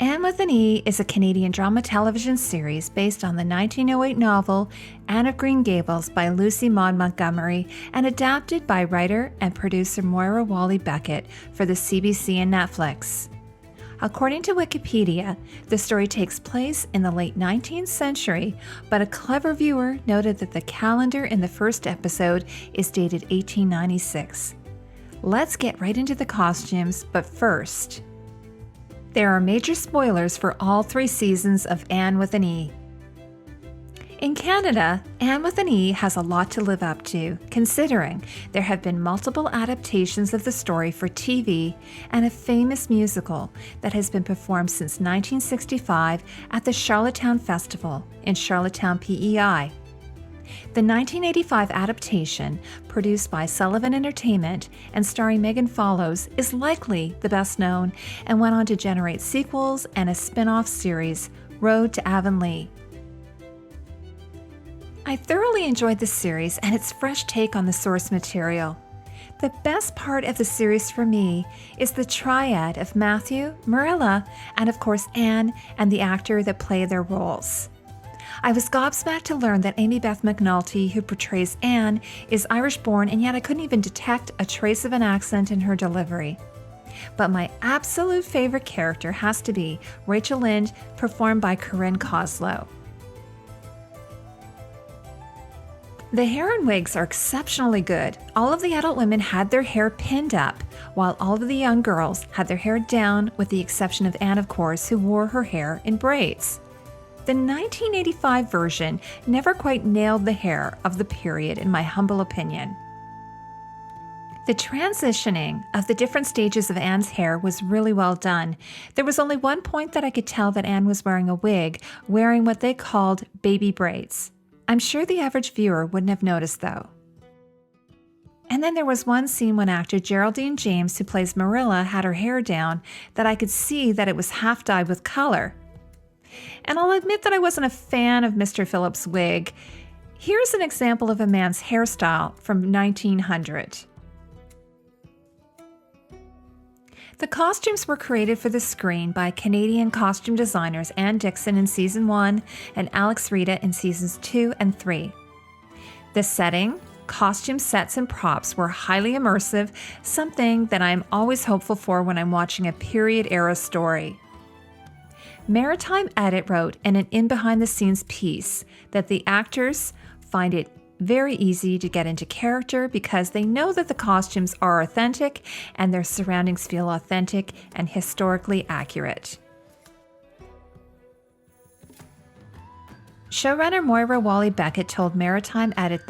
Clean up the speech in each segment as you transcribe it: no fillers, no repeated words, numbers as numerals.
Anne with an E is a Canadian drama television series based on the 1908 novel Anne of Green Gables by Lucy Maud Montgomery and adapted by writer and producer Moira Walley-Beckett for the CBC and Netflix. According to Wikipedia, the story takes place in the late 19th century, but a clever viewer noted that the calendar in the first episode is dated 1896. Let's get right into the costumes, but first, there are major spoilers for all 3 seasons of Anne with an E. In Canada, Anne with an E has a lot to live up to, considering there have been multiple adaptations of the story for TV and a famous musical that has been performed since 1965 at the Charlottetown Festival in Charlottetown, PEI. The 1985 adaptation, produced by Sullivan Entertainment and starring Megan Follows, is likely the best known and went on to generate sequels and a spin-off series, Road to Avonlea. I thoroughly enjoyed the series and its fresh take on the source material. The best part of the series for me is the triad of Matthew, Marilla, and of course Anne and the actor that play their roles. I was gobsmacked to learn that Amy Beth McNulty, who portrays Anne, is Irish-born, and yet I couldn't even detect a trace of an accent in her delivery. But my absolute favorite character has to be Rachel Lynde, performed by Corinne Coslow. The hair and wigs are exceptionally good. All of the adult women had their hair pinned up, while all of the young girls had their hair down, with the exception of Anne, of course, who wore her hair in braids. The 1985 version never quite nailed the hair of the period, in my humble opinion. The transitioning of the different stages of Anne's hair was really well done. There was only one point that I could tell that Anne was wearing a wig, wearing what they called baby braids. I'm sure the average viewer wouldn't have noticed, though. And then there was one scene when actor Geraldine James, who plays Marilla, had her hair down, that I could see that it was half dyed with color. And I'll admit that I wasn't a fan of Mr. Phillips' wig. Here's an example of a man's hairstyle from 1900. The costumes were created for the screen by Canadian costume designers Anne Dixon in Season 1 and Alex Rita in Seasons 2 and 3. The setting, costume sets, and props were highly immersive, something that I'm always hopeful for when I'm watching a period-era story. Maritime Edit wrote in an in-behind-the-scenes piece that the actors find it very easy to get into character because they know that the costumes are authentic and their surroundings feel authentic and historically accurate. Showrunner Moira Walley-Beckett told Maritime Edit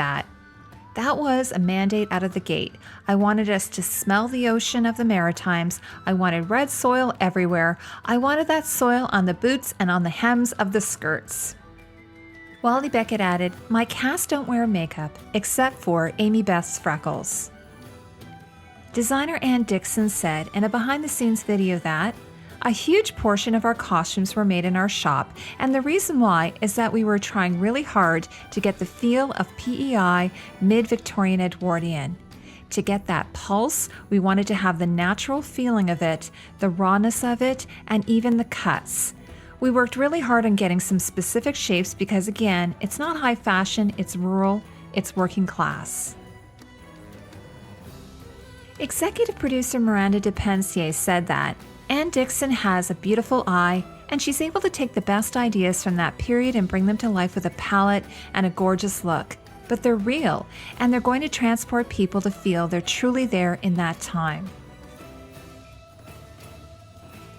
that was a mandate out of the gate. I wanted us to smell the ocean of the Maritimes. I wanted red soil everywhere. I wanted that soil on the boots and on the hems of the skirts. Walley-Beckett added, "My cast don't wear makeup, except for Amy Beth's freckles." Designer Anne Dixon said in a behind-the-scenes video that a huge portion of our costumes were made in our shop, and the reason why is that we were trying really hard to get the feel of PEI mid-Victorian Edwardian. To get that pulse, we wanted to have the natural feeling of it, the rawness of it, and even the cuts. We worked really hard on getting some specific shapes because, again, it's not high fashion, it's rural, it's working class. Executive producer Miranda DePensier said that Anne Dixon has a beautiful eye, and she's able to take the best ideas from that period and bring them to life with a palette and a gorgeous look. But they're real, and they're going to transport people to feel they're truly there in that time.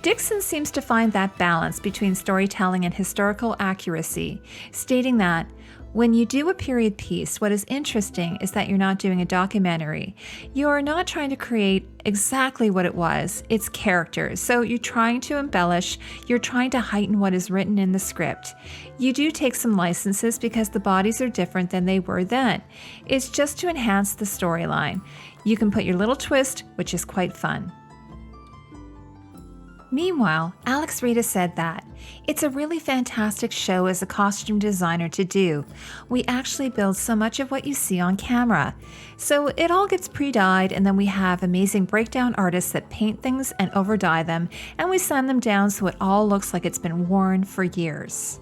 Dixon seems to find that balance between storytelling and historical accuracy, stating that when you do a period piece, what is interesting is that you're not doing a documentary. You're not trying to create exactly what it was, it's characters. So you're trying to embellish, you're trying to heighten what is written in the script. You do take some licenses because the bodies are different than they were then. It's just to enhance the storyline. You can put your little twist, which is quite fun. Meanwhile, Alex Rita said that it's a really fantastic show as a costume designer to do. We actually build so much of what you see on camera. So it all gets pre-dyed, and then we have amazing breakdown artists that paint things and over-dye them, and we sand them down so it all looks like it's been worn for years.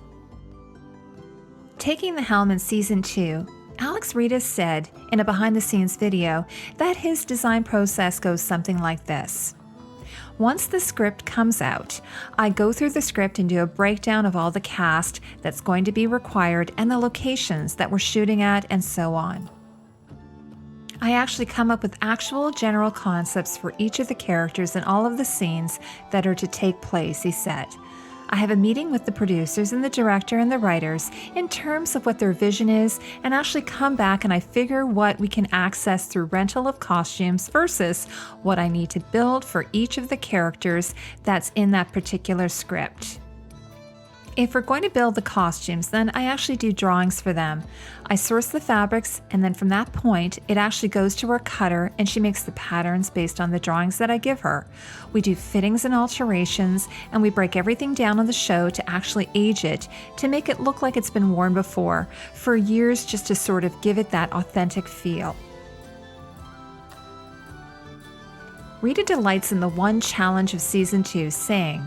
Taking the helm in season 2, Alex Rita said in a behind-the-scenes video that his design process goes something like this. Once the script comes out, I go through the script and do a breakdown of all the cast that's going to be required and the locations that we're shooting at and so on. I actually come up with actual general concepts for each of the characters and all of the scenes that are to take place, he said. I have a meeting with the producers and the director and the writers in terms of what their vision is, and actually come back and I figure what we can access through rental of costumes versus what I need to build for each of the characters that's in that particular script. If we're going to build the costumes, then I actually do drawings for them. I source the fabrics, and then from that point, it actually goes to our cutter and she makes the patterns based on the drawings that I give her. We do fittings and alterations, and we break everything down on the show to actually age it, to make it look like it's been worn before, for years, just to sort of give it that authentic feel. Rita delights in the one challenge of season 2, saying,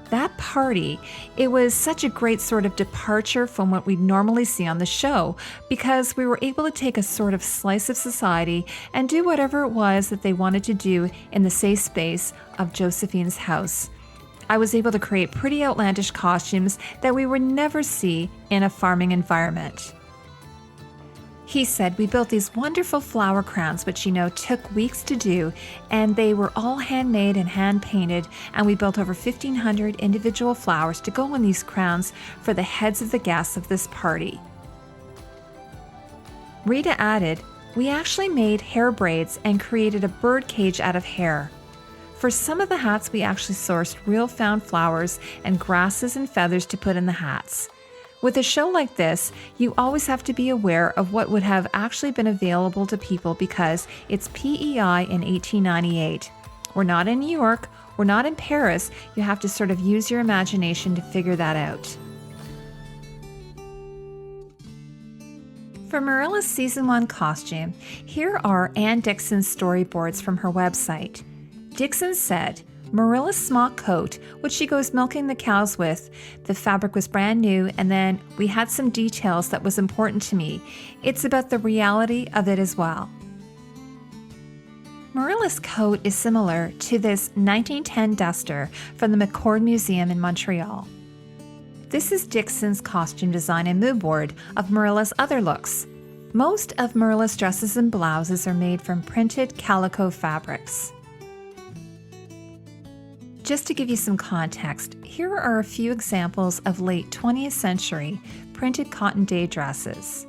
that party, it was such a great sort of departure from what we normally see on the show, because we were able to take a sort of slice of society and do whatever it was that they wanted to do in the safe space of Josephine's house. I was able to create pretty outlandish costumes that we would never see in a farming environment. He said we built these wonderful flower crowns, which took weeks to do, and they were all handmade and hand painted, and we built over 1,500 individual flowers to go on these crowns for the heads of the guests of this party. Rita added, we actually made hair braids and created a bird cage out of hair. For some of the hats, we actually sourced real found flowers and grasses and feathers to put in the hats. With a show like this, you always have to be aware of what would have actually been available to people because it's PEI in 1898. We're not in New York, we're not in Paris. You have to sort of use your imagination to figure that out. For Marilla's season 1 costume, here are Ann Dixon's storyboards from her website. Dixon said, Marilla's smock coat, which she goes milking the cows with, the fabric was brand new, and then we had some details that was important to me. It's about the reality of it as well. Marilla's coat is similar to this 1910 duster from the McCord Museum in Montreal. This is Dixon's costume design and mood board of Marilla's other looks. Most of Marilla's dresses and blouses are made from printed calico fabrics. Just to give you some context, here are a few examples of late 20th century printed cotton day dresses.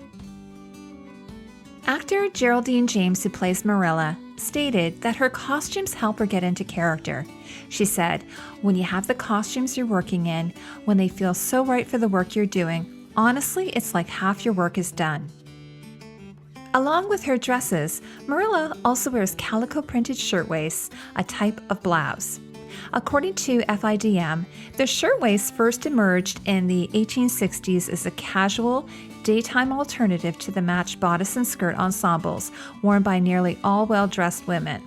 Actor Geraldine James, who plays Marilla, stated that her costumes help her get into character. She said, when you have the costumes you're working in, when they feel so right for the work you're doing, honestly, it's like half your work is done. Along with her dresses, Marilla also wears calico printed shirtwaists, a type of blouse. According to FIDM, the shirtwaist first emerged in the 1860s as a casual, daytime alternative to the matched bodice and skirt ensembles worn by nearly all well-dressed women.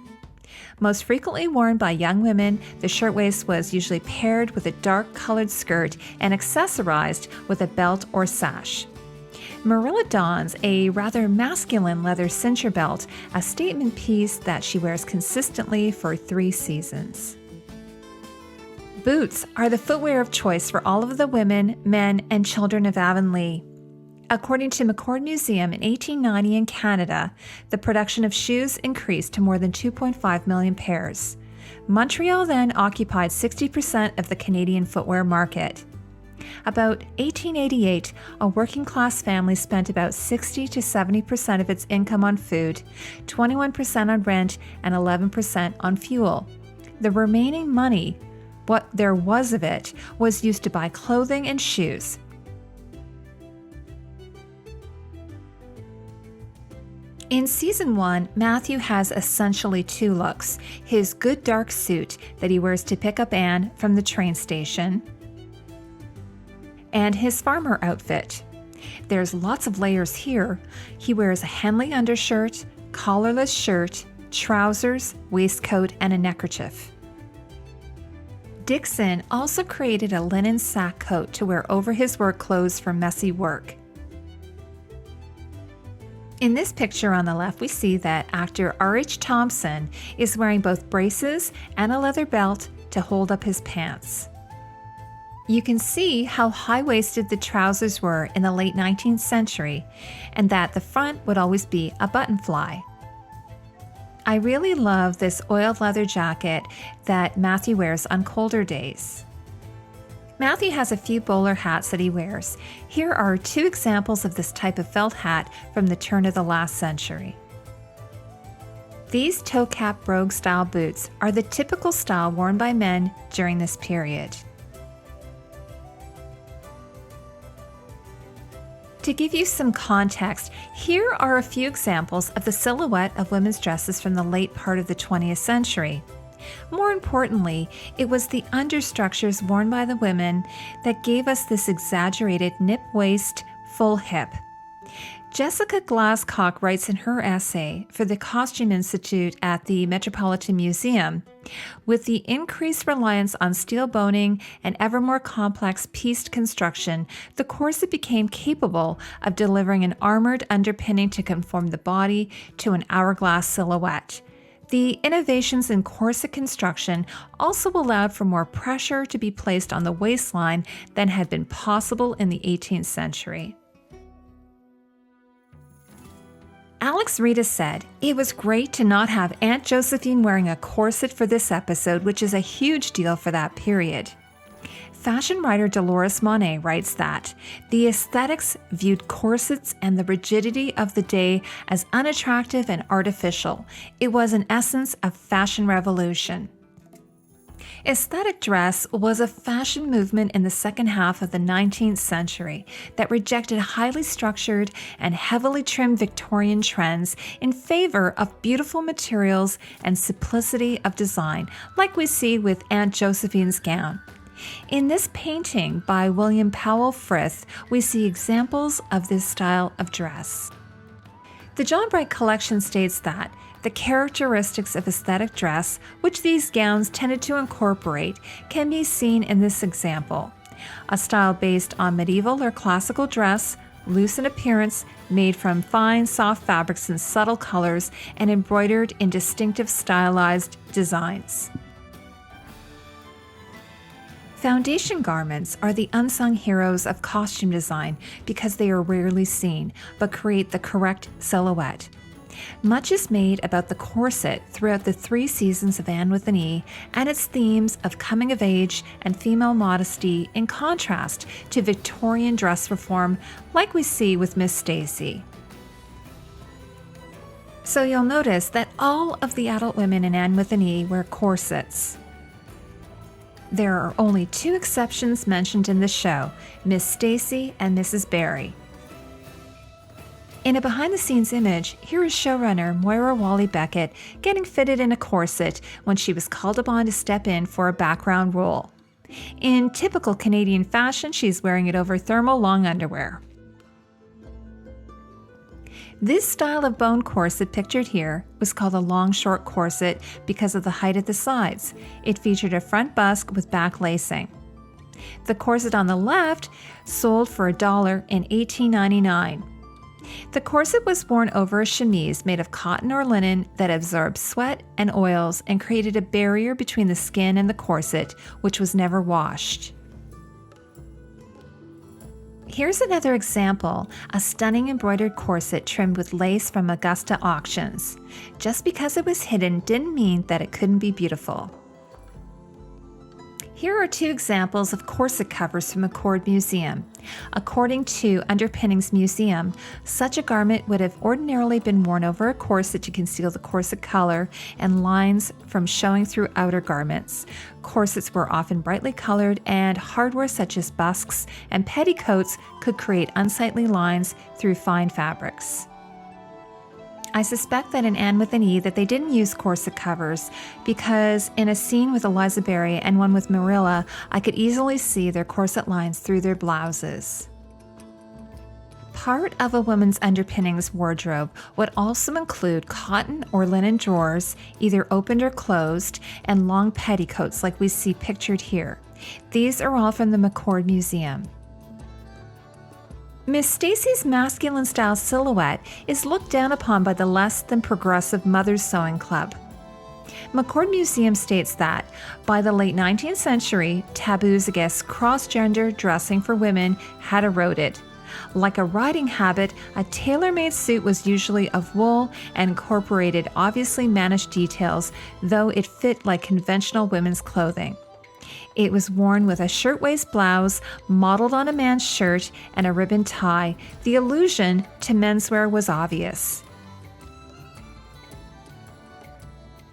Most frequently worn by young women, the shirtwaist was usually paired with a dark-colored skirt and accessorized with a belt or sash. Marilla dons a rather masculine leather cincher belt, a statement piece that she wears consistently for 3 seasons. Boots are the footwear of choice for all of the women, men, and children of Avonlea. According to McCord Museum in 1890 in Canada, the production of shoes increased to more than 2.5 million pairs. Montreal then occupied 60% of the Canadian footwear market. About 1888, a working-class family spent about 60 to 70% of its income on food, 21% on rent, and 11% on fuel. The remaining money, what there was of it, was used to buy clothing and shoes. In Season 1, Matthew has essentially two looks: his good dark suit that he wears to pick up Anne from the train station, and his farmer outfit. There's lots of layers here. He wears a Henley undershirt, collarless shirt, trousers, waistcoat, and a neckerchief. Dixon also created a linen sack coat to wear over his work clothes for messy work. In this picture on the left, we see that actor R.H. Thompson is wearing both braces and a leather belt to hold up his pants. You can see how high-waisted the trousers were in the late 19th century, and that the front would always be a button fly. I really love this oiled leather jacket that Matthew wears on colder days. Matthew has a few bowler hats that he wears. Here are two examples of this type of felt hat from the turn of the last century. These toe-cap brogue-style boots are the typical style worn by men during this period. To give you some context, here are a few examples of the silhouette of women's dresses from the late part of the 20th century. More importantly, it was the understructures worn by the women that gave us this exaggerated nip waist, full hip. Jessica Glasscock writes in her essay for the Costume Institute at the Metropolitan Museum, with the increased reliance on steel boning and ever more complex pieced construction, the corset became capable of delivering an armored underpinning to conform the body to an hourglass silhouette. The innovations in corset construction also allowed for more pressure to be placed on the waistline than had been possible in the 18th century. Alex Rita said, "It was great to not have Aunt Josephine wearing a corset for this episode, which is a huge deal for that period." Fashion writer Dolores Monet writes that the aesthetics viewed corsets and the rigidity of the day as unattractive and artificial. It was in essence a fashion revolution. Aesthetic dress was a fashion movement in the second half of the 19th century that rejected highly structured and heavily trimmed Victorian trends in favor of beautiful materials and simplicity of design, like we see with Aunt Josephine's gown. In this painting by William Powell Frith, we see examples of this style of dress. The John Bright collection states that the characteristics of aesthetic dress, which these gowns tended to incorporate, can be seen in this example. A style based on medieval or classical dress, loose in appearance, made from fine, soft fabrics and subtle colors, and embroidered in distinctive stylized designs. Foundation garments are the unsung heroes of costume design because they are rarely seen, but create the correct silhouette. Much is made about the corset throughout the 3 seasons of Anne with an E and its themes of coming of age and female modesty in contrast to Victorian dress reform like we see with Miss Stacey. So you'll notice that all of the adult women in Anne with an E wear corsets. There are only 2 exceptions mentioned in the show, Miss Stacey and Mrs. Barry. In a behind-the-scenes image, here is showrunner Moira Walley-Beckett getting fitted in a corset when she was called upon to step in for a background role. In typical Canadian fashion, she's wearing it over thermal long underwear. This style of bone corset pictured here was called a long short corset because of the height at the sides. It featured a front busk with back lacing. The corset on the left sold for $1 in 1899. The corset was worn over a chemise made of cotton or linen that absorbed sweat and oils and created a barrier between the skin and the corset, which was never washed. Here's another example, a stunning embroidered corset trimmed with lace from Augusta auctions. Just because it was hidden didn't mean that it couldn't be beautiful. Here are 2 examples of corset covers from McCord Museum. According to Underpinnings Museum, such a garment would have ordinarily been worn over a corset to conceal the corset color and lines from showing through outer garments. Corsets were often brightly colored, and hardware such as busks and petticoats could create unsightly lines through fine fabrics. I suspect that in Anne with an E that they didn't use corset covers because in a scene with Eliza Barry and one with Marilla, I could easily see their corset lines through their blouses. Part of a woman's underpinnings wardrobe would also include cotton or linen drawers, either opened or closed, and long petticoats like we see pictured here. These are all from the McCord Museum. Miss Stacey's masculine-style silhouette is looked down upon by the less than progressive Mother's Sewing Club. McCord Museum states that, by the late 19th century, taboos against cross-gender dressing for women had eroded. Like a riding habit, a tailor-made suit was usually of wool and incorporated obviously managed details, though it fit like conventional women's clothing. It was worn with a shirtwaist blouse modeled on a man's shirt and a ribbon tie. The allusion to menswear was obvious.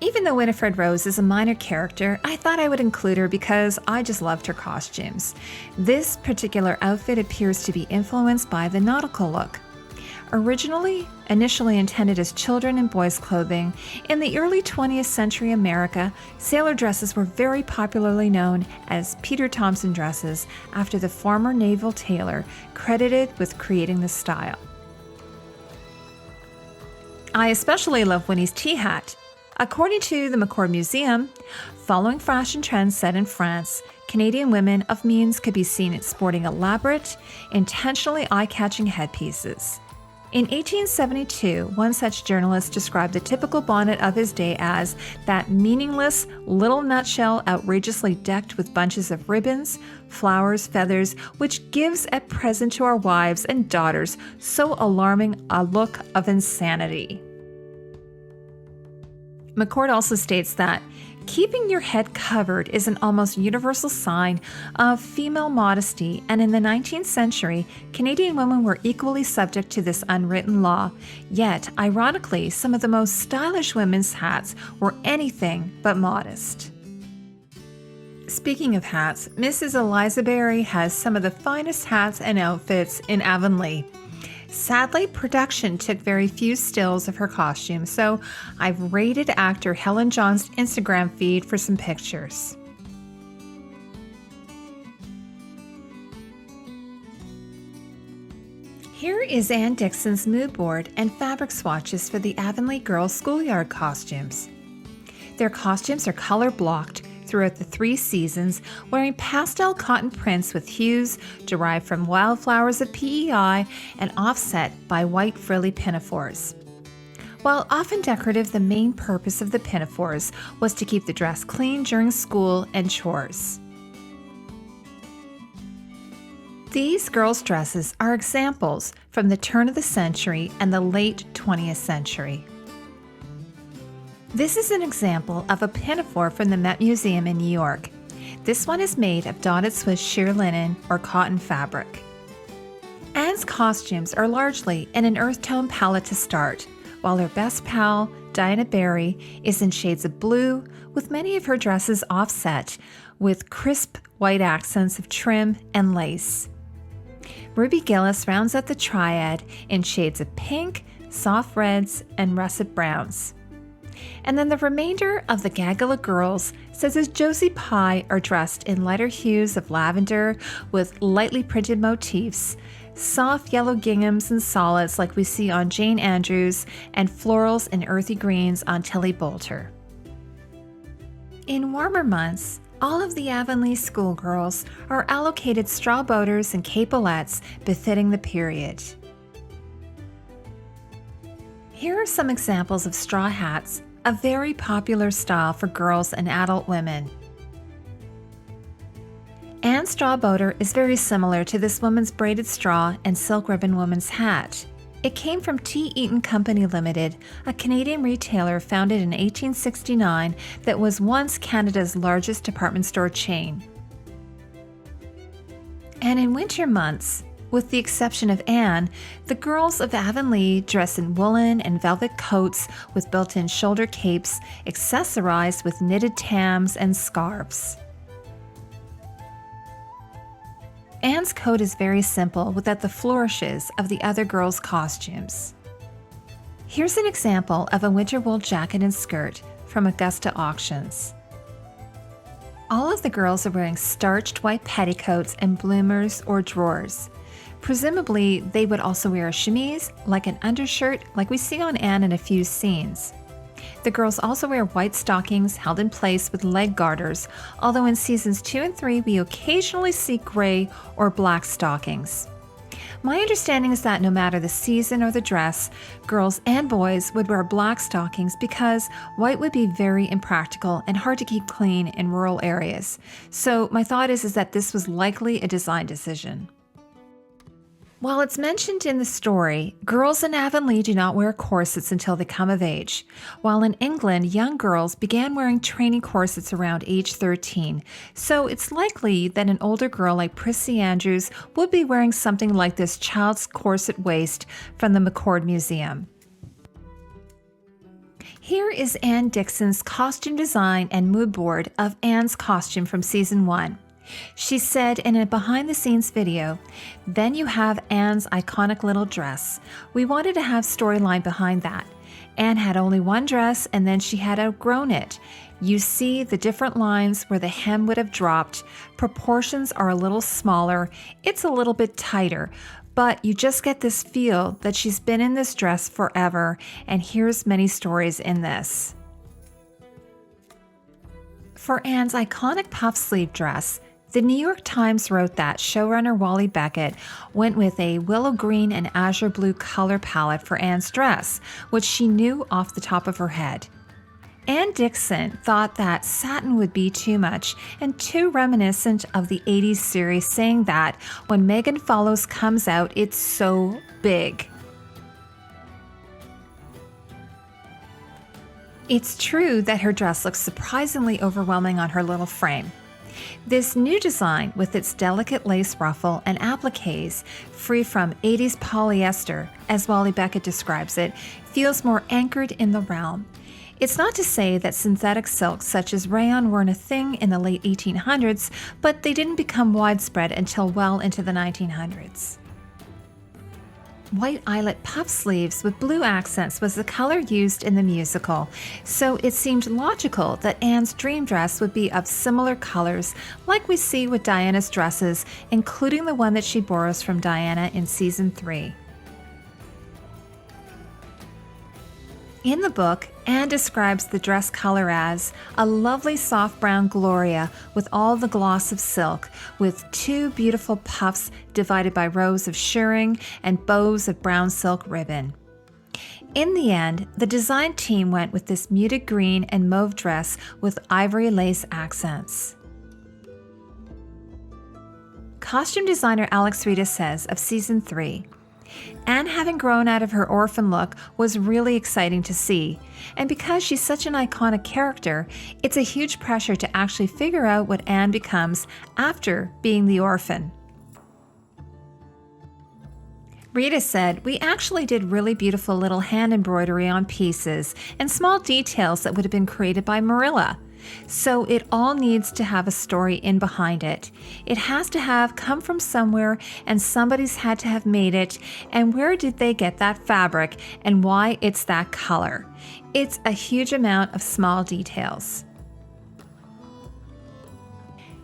Even though Winnifred Rose is a minor character, I thought I would include her because I just loved her costumes. This particular outfit appears to be influenced by the nautical look. Initially intended as children and boys' clothing, in the early 20th century America, sailor dresses were very popularly known as Peter Thompson dresses after the former naval tailor credited with creating the style. I especially love Winnie's tea hat. According to the McCord Museum, following fashion trends set in France, Canadian women of means could be seen sporting elaborate, intentionally eye-catching headpieces. In 1872, one such journalist described the typical bonnet of his day as that meaningless little nutshell outrageously decked with bunches of ribbons, flowers, feathers, which gives at present to our wives and daughters so alarming a look of insanity. McCord also states that keeping your head covered is an almost universal sign of female modesty, and in the 19th century, Canadian women were equally subject to this unwritten law. Yet, ironically, some of the most stylish women's hats were anything but modest. Speaking of hats, Mrs. Eliza Barry has some of the finest hats and outfits in Avonlea. Sadly, production took very few stills of her costume, so I've raided actor Helen John's Instagram feed for some pictures. Here is Anne Dixon's mood board and fabric swatches for the Avonlea girls' schoolyard costumes. Their costumes are color blocked throughout the 3 seasons, wearing pastel cotton prints with hues derived from wildflowers of PEI and offset by white frilly pinafores. While often decorative, the main purpose of the pinafores was to keep the dress clean during school and chores. These girls' dresses are examples from the turn of the century and the late 20th century. This is an example of a pinafore from the Met Museum in New York. This one is made of dotted Swiss sheer linen or cotton fabric. Anne's costumes are largely in an earth tone palette to start, while her best pal, Dianna Barry, is in shades of blue, with many of her dresses offset with crisp white accents of trim and lace. Ruby Gillis rounds out the triad in shades of pink, soft reds, and russet browns. And then the remainder of the gaggle of girls, such as Josie Pye, are dressed in lighter hues of lavender with lightly printed motifs, soft yellow ginghams and solids like we see on Jane Andrews, and florals and earthy greens on Tillie Boulter. In warmer months, all of the Avonlea schoolgirls are allocated straw boaters and capelettes befitting the period. Here are some examples of straw hats, a very popular style for girls and adult women. Anne's straw boater is very similar to this woman's braided straw and silk ribbon woman's hat. It came from T. Eaton Company Limited, a Canadian retailer founded in 1869 that was once Canada's largest department store chain. And in winter months, with the exception of Anne, the girls of Avonlea dress in woolen and velvet coats with built-in shoulder capes, accessorized with knitted tams and scarves. Anne's coat is very simple without the flourishes of the other girls' costumes. Here's an example of a winter wool jacket and skirt from Augusta Auctions. All of the girls are wearing starched white petticoats and bloomers or drawers. Presumably, they would also wear a chemise, like an undershirt, like we see on Anne in a few scenes. The girls also wear white stockings held in place with leg garters, although in seasons 2 and 3 we occasionally see gray or black stockings. My understanding is that no matter the season or the dress, girls and boys would wear black stockings because white would be very impractical and hard to keep clean in rural areas. So my thought is that this was likely a design decision. While it's mentioned in the story, girls in Avonlea do not wear corsets until they come of age, while in England, young girls began wearing training corsets around age 13, so it's likely that an older girl like Prissy Andrews would be wearing something like this child's corset waist from the McCord Museum. Here is Anne Dixon's costume design and mood board of Anne's costume from season 1. She said in a behind-the-scenes video, "Then you have Anne's iconic little dress. We wanted to have storyline behind that. Anne had only one dress and then she had outgrown it. You see the different lines where the hem would have dropped. Proportions are a little smaller. It's a little bit tighter. But you just get this feel that she's been in this dress forever, and here's many stories in this." For Anne's iconic puff sleeve dress, the New York Times wrote that showrunner Wally Beckett went with a willow green and azure blue color palette for Anne's dress, which she knew off the top of her head. Anne Dixon thought that satin would be too much and too reminiscent of the 80s series, saying that when Megan Follows comes out, it's so big. It's true that her dress looks surprisingly overwhelming on her little frame. This new design, with its delicate lace ruffle and appliques free from 80s polyester, as Wally Beckett describes it, feels more anchored in the realm. It's not to say that synthetic silks such as rayon weren't a thing in the late 1800s, but they didn't become widespread until well into the 1900s. White eyelet puff sleeves with blue accents was the color used in the musical, so it seemed logical that Anne's dream dress would be of similar colors like we see with Diana's dresses, including the one that she borrows from Diana in season 3. In the book, Anne describes the dress color as a lovely soft brown Gloria with all the gloss of silk, with 2 beautiful puffs divided by rows of shirring and bows of brown silk ribbon. In the end, the design team went with this muted green and mauve dress with ivory lace accents. Costume designer Alex Rita says of season 3, Anne, having grown out of her orphan look, was really exciting to see, and because she's such an iconic character, it's a huge pressure to actually figure out what Anne becomes after being the orphan. Rita said, "We actually did really beautiful little hand embroidery on pieces and small details that would have been created by Marilla. So it all needs to have a story in behind it. It has to have come from somewhere and somebody's had to have made it, and where did they get that fabric and why it's that color. It's a huge amount of small details."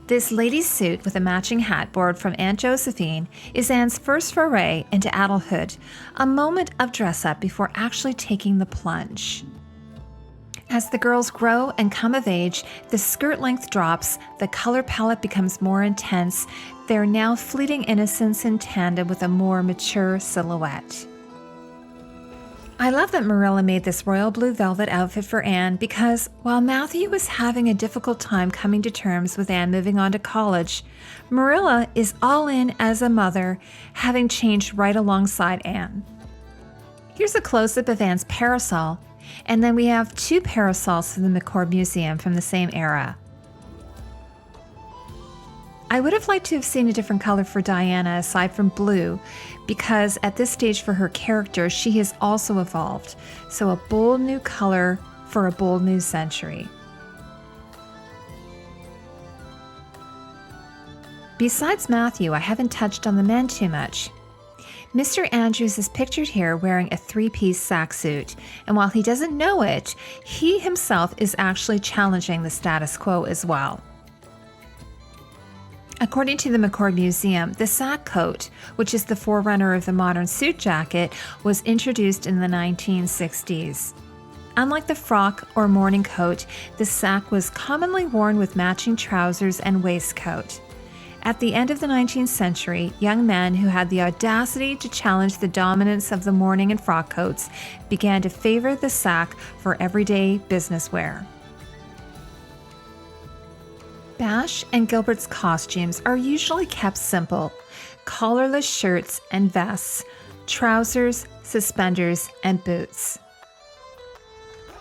This lady's suit with a matching hat borrowed from Aunt Josephine is Anne's first foray into adulthood, a moment of dress-up before actually taking the plunge. As the girls grow and come of age, the skirt length drops, the color palette becomes more intense, they're now fleeting innocence in tandem with a more mature silhouette. I love that Marilla made this royal blue velvet outfit for Anne because while Matthew was having a difficult time coming to terms with Anne moving on to college, Marilla is all in as a mother, having changed right alongside Anne. Here's a close-up of Anne's parasol, and then we have 2 parasols from the McCord Museum from the same era. I would have liked to have seen a different color for Diana aside from blue, because at this stage for her character, she has also evolved. So a bold new color for a bold new century. Besides Matthew, I haven't touched on the men too much. Mr. Andrews is pictured here wearing a three-piece sack suit, and while he doesn't know it, he himself is actually challenging the status quo as well. According to the McCord Museum, the sack coat, which is the forerunner of the modern suit jacket, was introduced in the 1960s. Unlike the frock or morning coat, the sack was commonly worn with matching trousers and waistcoat. At the end of the 19th century, young men who had the audacity to challenge the dominance of the morning and frock coats began to favor the sack for everyday business wear. Bash and Gilbert's costumes are usually kept simple: collarless shirts and vests, trousers, suspenders, and boots.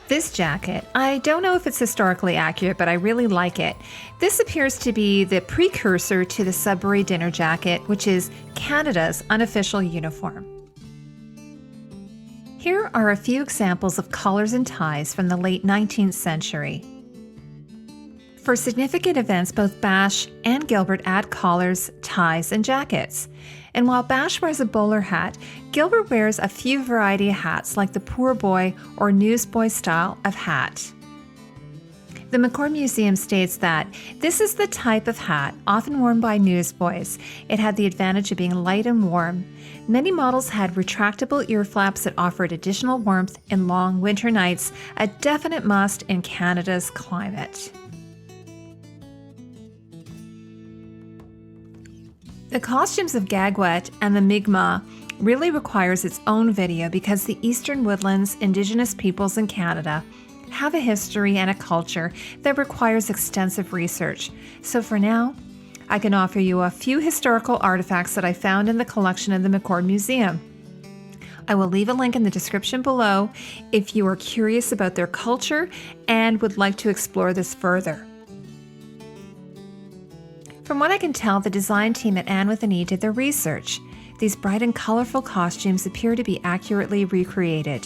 This jacket, I don't know if it's historically accurate, but I really like it. This appears to be the precursor to the Sudbury dinner jacket, which is Canada's unofficial uniform. Here are a few examples of collars and ties from the late 19th century. For significant events, both Bash and Gilbert add collars, ties, and jackets. And while Bash wears a bowler hat, Gilbert wears a few variety of hats like the poor boy or newsboy style of hat. The McCord Museum states that this is the type of hat often worn by newsboys. It had the advantage of being light and warm. Many models had retractable ear flaps that offered additional warmth in long winter nights, a definite must in Canada's climate. The costumes of Gagwet and the Mi'kmaq really requires its own video because the Eastern Woodlands Indigenous peoples in Canada have a history and a culture that requires extensive research. So for now, I can offer you a few historical artifacts that I found in the collection of the McCord Museum. I will leave a link in the description below if you are curious about their culture and would like to explore this further. From what I can tell, the design team at Anne with an E did their research. These bright and colorful costumes appear to be accurately recreated.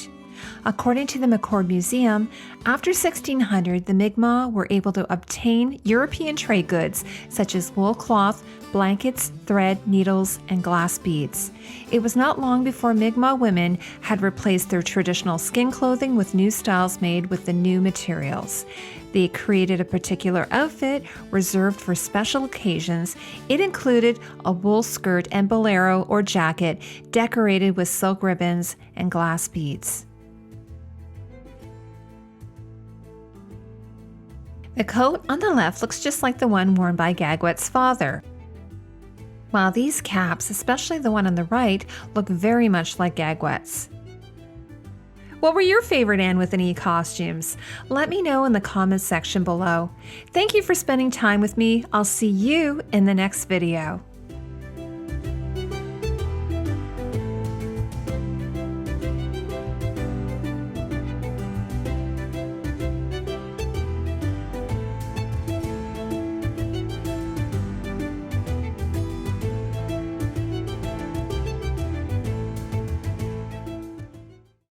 According to the McCord Museum, after 1600, the Mi'kmaq were able to obtain European trade goods such as wool cloth, blankets, thread, needles, and glass beads. It was not long before Mi'kmaq women had replaced their traditional skin clothing with new styles made with the new materials. They created a particular outfit reserved for special occasions. It included a wool skirt and bolero or jacket decorated with silk ribbons and glass beads. The coat on the left looks just like the one worn by Gagwet's father, while these caps, especially the one on the right, look very much like Gagwet's. What were your favorite Anne with an E costumes? Let me know in the comments section below. Thank you for spending time with me. I'll see you in the next video.